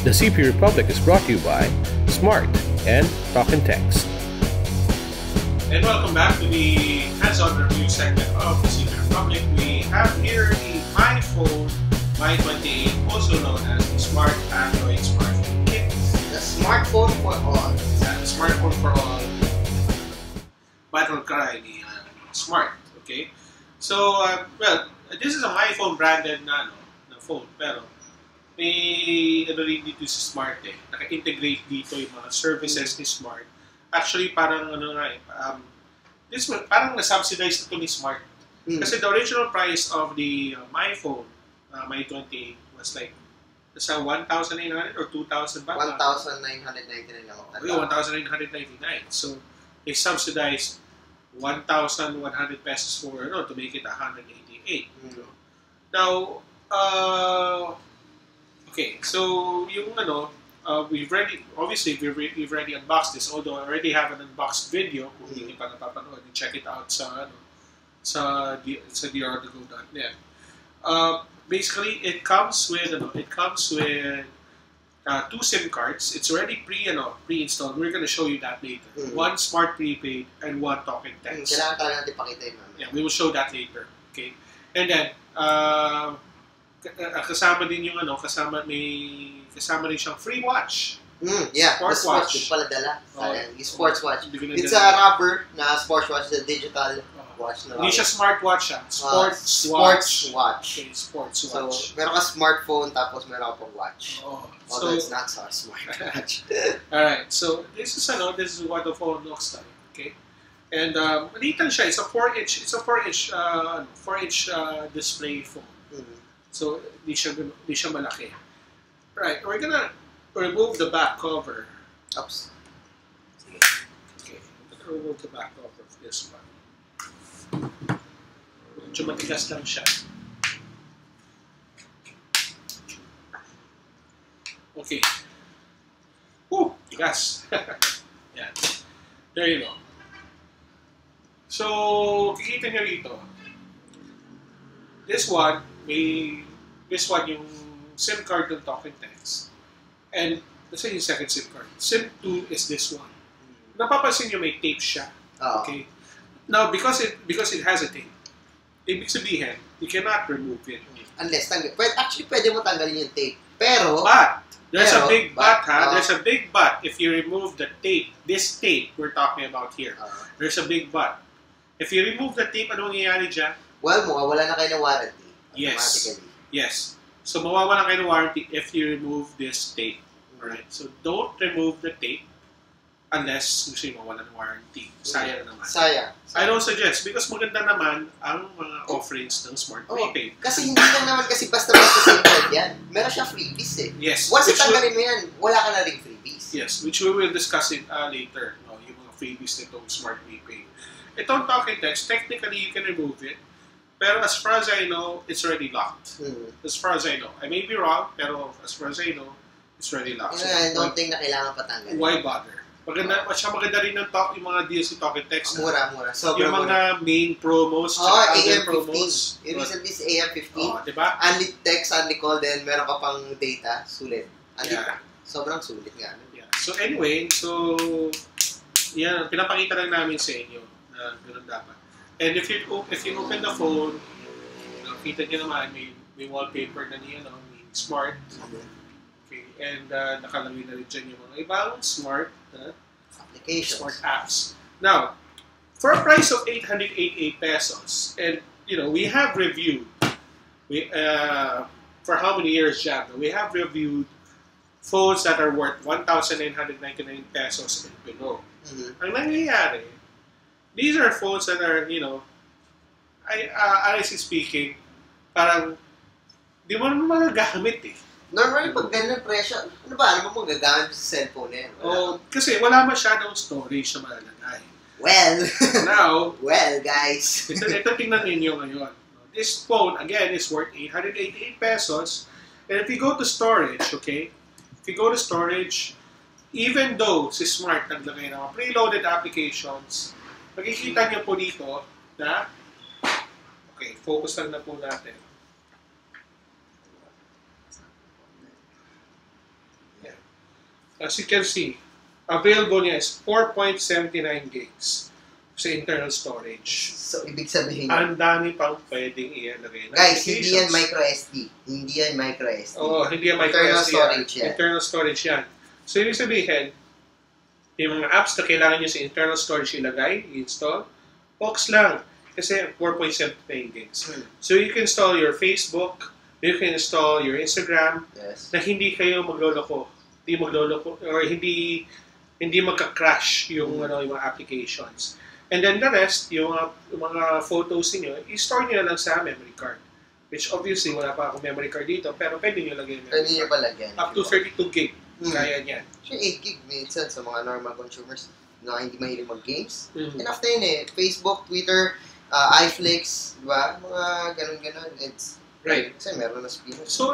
The CP Republic is brought to you by Smart and Talk and Text. And welcome back to the hands-on review segment of the CP Republic. We have here the iPhone Y28, also known as the Smart Android Smartphone Kit. The smartphone for all. The smartphone for all. Battle cry, the Smart. Okay? So, well, this is a iPhone branded na phone, pero may rin dito si Smart naka-integrate dito yung mga services ni Smart. Actually, parang parang na-subsidize na ito ni Smart. Kasi the original price of the iPhone Y28 was like nasa 1,800 or 2,000 ba? 1,999 lang. 1,999. So, they subsidized 1,100 pesos for to make it 188. Now, okay, so yung we've already unboxed this, although I already have an unboxed video. Kung hindi pa napapanood, check it out sa drgo.net. Basically, it comes with two SIM cards. It's already pre-installed. We're gonna show you that later. One Smart Prepaid and one Talk and Text. Kailangan talaga natin pakita yun. Yeah, we will show that later. Okay, and then kasama din yung kasama rin siyang free watch. Yeah, sports watch. Hindi pala dala. Yung sports watch. It's a rubber na sports watch, the digital watch na. Hindi siya smartwatch siya. Sports watch. Okay, sports watch. So, meron ka smartphone tapos meron ka pang watch. So although it's not so smartwatch. Alright, so this is what the phone looks like. Okay? And maliit lang siya. It's a 4-inch display phone. So, di siya malaki. Right, we're gonna remove the back cover. Oops. Okay, we're gonna remove the back cover of this one. Medyo matigas lang siya. Okay. Woo! Tigas. Yan. There you go. So, kikita nyo rito. This one yung SIM card ng Talk and Text. And let's say yung second SIM card. SIM 2 is this one. Napapansin nyo may tape siya. Okay. Now because it has a tape, ibig sabihin, you cannot remove it. Unless actually pwede mo tanggalin yung tape. Pero there's a big but. There's a big but if you remove the tape. This tape we're talking about here. There's a big but. If you remove the tape, ano mangyayari dyan? Well, mawawala na kayo ng warranty. Yes. Yes. So, mawawalan kayo ng warranty if you remove this tape. Alright? So, don't remove the tape unless gusto nyo mawalan ng warranty. Sayang naman. Sayang. I don't suggest because maganda naman ang mga offerings ng Smart Prepaid. Kasi hindi lang naman kasi basta-basta SIM card yan. Meron siya freebies eh. Yes. Once itanggalin mo yan, wala ka na rin freebies. Yes, which we will discuss it later. Yung mga freebies nitong Smart Prepaid. Itong Talk and Text, technically you can remove it. Pero as far as I know, it's already locked. As far as I know. I may be wrong, pero as far as I know, it's already locked. So, I don't think na kailangan patanggalin. Why bother? Maganda rin ng yung mga deals sa Talk and Text. Mura. Yung mga main promos, AM15. Yung recently is AM15. Diba? Unli text, unli call, then meron ka pang data. Sulit. Sobrang sulit nga. Yeah. So anyway, yan, pinapakita lang namin sa inyo na ganoon dapat. And if you open the phone, kita nyo naman, may wallpaper na niya, may Smart. Okay, and nakalagay na rin dyan yung mga ibang Smart applications. Smart apps. Now, for a price of 888 pesos, and we have reviewed, for how many years, Jam? We have reviewed phones that are worth 1,999 pesos and below. Ang nangyayari, these are phones that are, honestly speaking, parang di mo naman magagamit eh. Normally, pag ganun presyo, ano mo magagamit sa cellphone eh? Kasi wala masyadong storage na malalagay. Well, guys. ito tingnan ninyo ngayon. This phone, again, is worth 888 pesos. And if you go to storage, okay? If you go to storage, even though si Smart naglagay ng mga preloaded applications, makikita niyo po dito na, okay, focus lang na po natin. As you can see, available niya is 4.79 gigs sa internal storage. So, ibig sabihin Ang dami pang pwedeng ialagay. Guys, hindi yan micro SD. Hindi yan micro SD. Oo, hindi yan micro internal SD. Storage yan. Internal storage yan. So, ibig sabihin, yung mga apps na kailangan nyo sa internal storage ilagay, i-install, box lang. Kasi 4.79 gigs. So, you can install your Facebook, you can install your Instagram, na hindi kayo magloloko. Hindi magloloko, or hindi magka-crash yung mga applications. And then the rest, yung mga photos niyo, i-store niyo lang sa memory card. Which obviously, wala pa akong memory card dito, pero pwede niyo lagay yung memory card. Palagyan. Up to 32 gig. Kaya niyan. Actually, 8 gig minsan sa mga normal consumers na hindi mahilig mag-games. Enough na yun eh. Facebook, Twitter, iFlix, diba? Mga ganun-ganun. It's right. Kasi meron na speed. So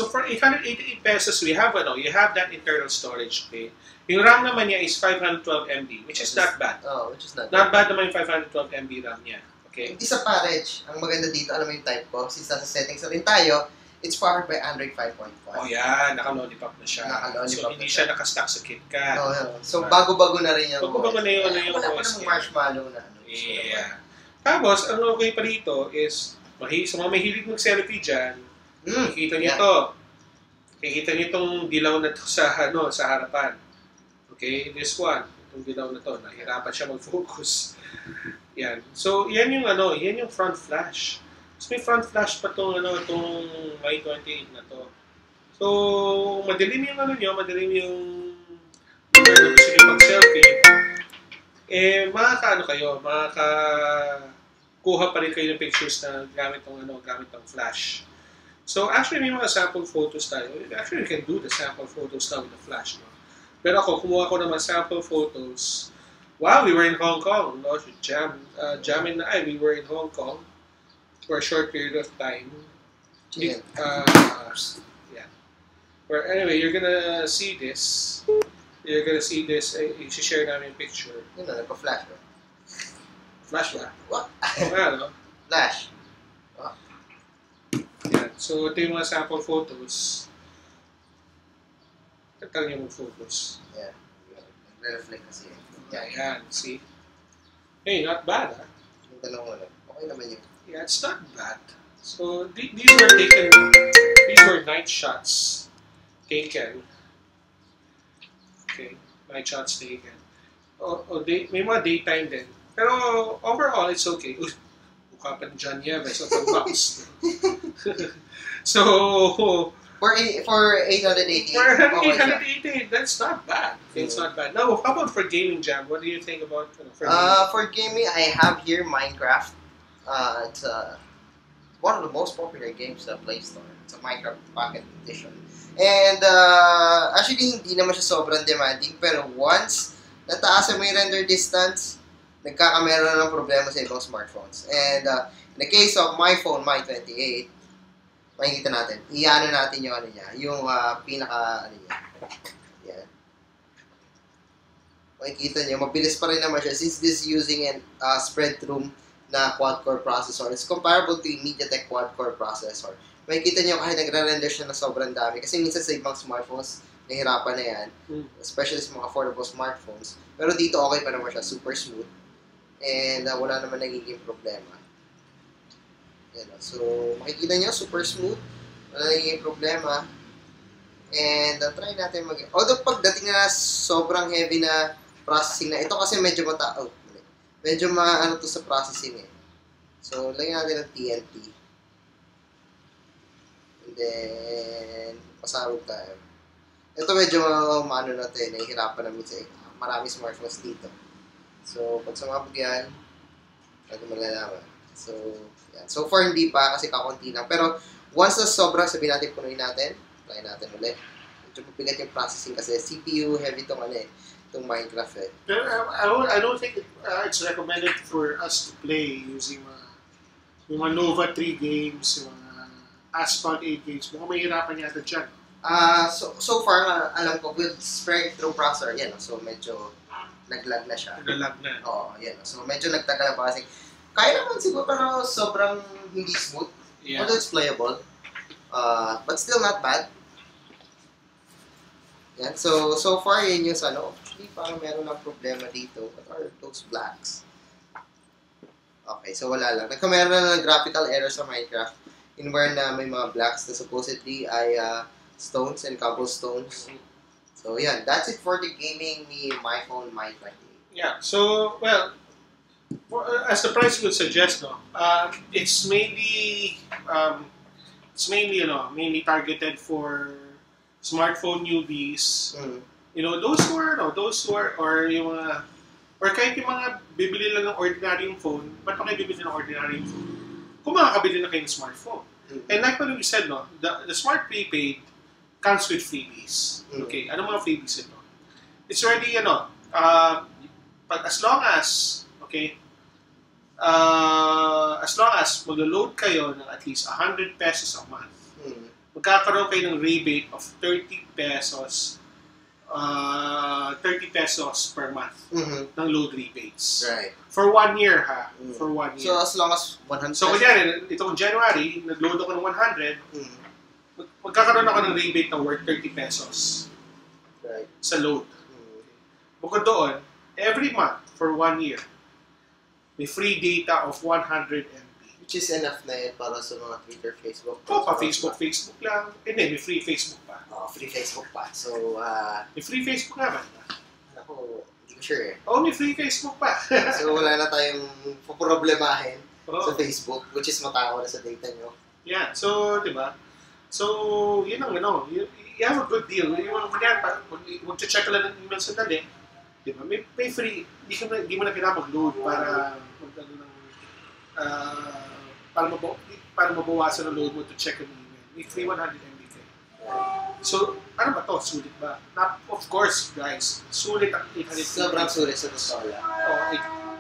for 888 pesos, you have that internal storage. Okay? Yung RAM naman niya is 512 MB, which is not bad. Oh, which is not bad naman yung 512 MB RAM niya. Okay? Hindi sa package. Ang maganda dito, alam mo yung type ko, since nasa settings na rin tayo, it's powered by Android 5.5. Oh yeah, naka-lollipop na siya. Naka-lollipop so hindi siya nakastack sa KitKat. So bago-bago na rin yung bago-bago na yung wala pa ng marshmallow na. Yeah. Tapos, ang okay pa dito is, sa mga mahilig mag-selfie dyan, kikita niyo to. Kikita niyo itong dilaw na to sa harapan. Okay, this one, itong dilaw na to, nahirapan siya mag-focus. Yan. So, yan yung front flash. So, may front flash pa itong My 28 na to. So, madilim yung madilim yung gusto niyo mag-selfie. Makakakuha pa rin kayo ng pictures na gamit ng flash. So, actually, may mga sample photos tayo. Actually, you can do the sample photos now with the flash. No? Pero ako, kumuha ko naman sample photos. Wow, we were in Hong Kong. No? Jamin na we were in Hong Kong for a short period of time. Yeah. Where, anyway, you're gonna see this. I-share namin yung picture. Yun na, nagpa-flash ba? Flash ba? What? Ano? Flash. Yan. So, ito yung mga sample photos. Tagal niya mag-focus. Yeah. Nagre-reflect kasi. Yeah, yan. See? Hey, not bad, ha? Yung tanong mo lang. Okay naman yun. Yeah, it's not bad. So, these were night shots taken. Okay, night shots taken. May mga daytime din. Pero overall, it's okay. Mukha pa ni John Nieves of the box. So, for 880, for 880, that's not bad. It's not bad. Now, how about for gaming, Jam? What do you think about for gaming? I have here Minecraft. It's one of the most popular games sa Play Store. It's a Minecraft Pocket Edition. And actually, hindi naman siya sobrang demanding. Pero once nataasan mo yung render distance, nagkakamera na ng problema sa ibang smartphones. And in the case of my phone, my 28, makikita natin. Iano natin yung yung pinaka niya. Yan. Makikita niyo, mabilis pa rin naman siya since this is using an spread-through na quad-core processor. It's comparable to MediaTek quad-core processor. Makikita niyo kahit nagre-render siya na sobrang dami. Kasi minsan sa ibang smartphones, nahihirapan na yan. Especially sa mga affordable smartphones. Pero dito okay pa naman siya. Super smooth. And wala naman nagiging problema. Yan. So, makikita niyo, super smooth. Wala nagiging problema. And try natin although pagdating na sobrang heavy na processing na, ito kasi medyo medyo maano to sa processing eh. So, lagyan natin ng TNT. And then, pasabog tayo. Ito medyo maano natin, nahihirapan namin sa maraming smartphones dito. So, pag sumabog yan, natin malalaman. So, yan. So far, hindi pa kasi kakunti lang. Pero, once na sobrang sabihin natin, punuin natin, try natin ulit. Medyo mabigat yung processing kasi CPU heavy itong itong Minecraft eh. I don't think it's recommended for us to play using yung mga Nova 3 games, yung mga Asphalt 8 games. Mukhang mahirapan yata dyan. So far, alam ko, with spread-through processor, yan. So, medyo naglag na siya. Naglag na. Oo, yan. So, medyo nagtagal pa kasi kaya naman siguro pero sobrang hindi smooth. Yeah. Although it's playable. But still not bad. Yan. So far, yun yung actually, parang meron lang problema dito. What are those blacks? Okay, so wala lang. Meron na ng graphical error sa Minecraft in where na may mga blacks na supposedly ay stones and cobblestones. So, yan. That's it for the gaming ni my phone, my 28. Yeah. So, well, as the price would suggest, no, it's mainly mainly targeted for smartphone newbies. You know, those who are or yung mga or kahit yung mga bibili lang ng ordinary yung phone, ba't pa kayo bibili ng ordinary yung phone? Kung makakabili na kayo ng smartphone. And like what we said, no, the Smart Prepaid comes with freebies. Okay, ano mga freebies ito? It's already, but as long as mag-load kayo ng at least 100 pesos a month, magkakaroon kayo ng rebate of 30 pesos per month ng load rebates. Right. For 1 year, ha? For 1 year. So, as long as 100 So, kunyari, itong January, nag-load ako ng 100, magkakaroon ako ng rebate na worth 30 pesos right. sa load. Bukod doon, every month for 1 year, may free data of 100 MB. Which is enough na yun para sa mga Twitter, Facebook. Facebook lang. Hindi, may free Facebook pa. Free Facebook pa. So, may free Facebook naman. ako, hindi ko sure eh. May free Facebook pa. So, wala na tayong poproblemahin sa Oh. Facebook, which is matakaw na sa data nyo. Yeah, so, di ba? So, yun ang you have a good deal. Yung mag-check ka lang ng email sandali, di ba? May free, di mo na kailangan mag-load para para mabawasan ang load mo to check an email. May free 100 MB kayo. So, ano ba to? Sulit ba? Of course, guys, sulit ang 800 MB. Sobrang sulit sa totoo lang.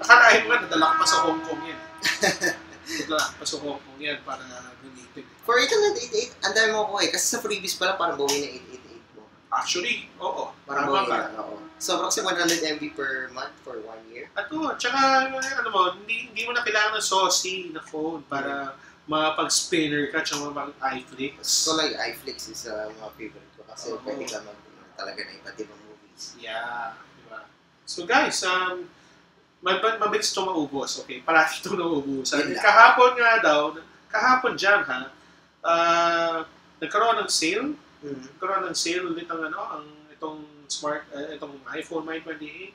Akalain mo nga, nadala ko pa sa Hong Kong yan. Nadala ko pa sa Hong Kong yan para gamitin. For 888, ang dami mo ko eh. Kasi sa freebies pala, parang bawi na 888 mo. Actually, oo. Parang Tama bawi ka. na, oo. Sobrang kasi 100 MB per month for 1 year. At tsaka, hindi mo na kailangan ng saucy na phone para makapag-spinner ka tsaka mag-iFlix. So like, iFlix is mga favorite ko kasi pwede ka talaga na iba't ibang movies. Yeah, diba? So guys, mabilis ito maubos, okay? Parati ito nauubos. Kahapon dyan, ha? Nagkaroon ng sale. Nagkaroon ng sale ulit itong itong iPhone 28.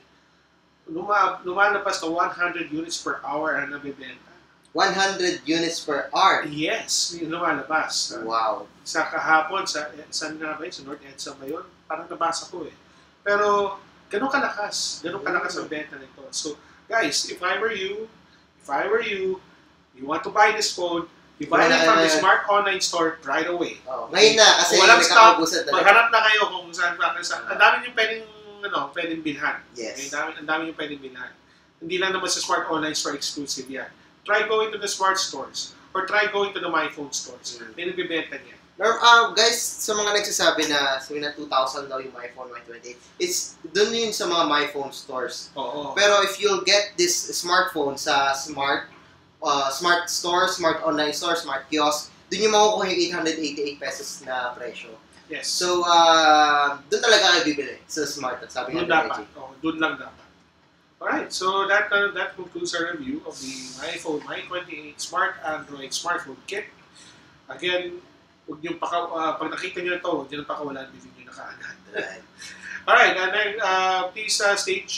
Lumalabas na 100 units per hour ang nabibenta. 100 units per hour? Yes, lumalabas. Wow. Sa kahapon, saan nga ba yun? Sa North EDSA ba yun? Parang nabasa ko eh. Pero, ganun kalakas ang benta nito. So, guys, if I were you, you want to buy this phone, you buy it from the Smart Online Store right away. Ngayon na, kasi walang stop, talaga. maghanap na kayo kung saan. Ang dami yung pwedeng bilhan. Yes. Okay, ang dami yung pwedeng bilhan. Hindi lang naman sa Smart Online Store exclusive yan. Try going to the smart stores or try going to the My Phone stores. May nagbibenta niya. Guys, sa mga nagsasabi na 2,000 daw yung iPhone 28, it's dun yun sa mga My Phone stores. Oo. Pero if you'll get this smartphone sa smart store, smart online store, smart kiosk, dun yung makukuha yung 888 pesos na presyo. Yes. So, dun talaga kayo bibili sa smart. Sabi Doon nga dapat. Doon lang dapat. Alright, so that concludes our review of the iPhone 28 Smart Android Smartphone Kit. Again, pag nakita nyo ito, huwag nyo pakawalan, bibig nyo na kaagad. Alright, and then please stay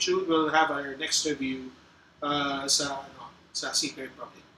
tuned. We'll have our next review sa Secret Republic.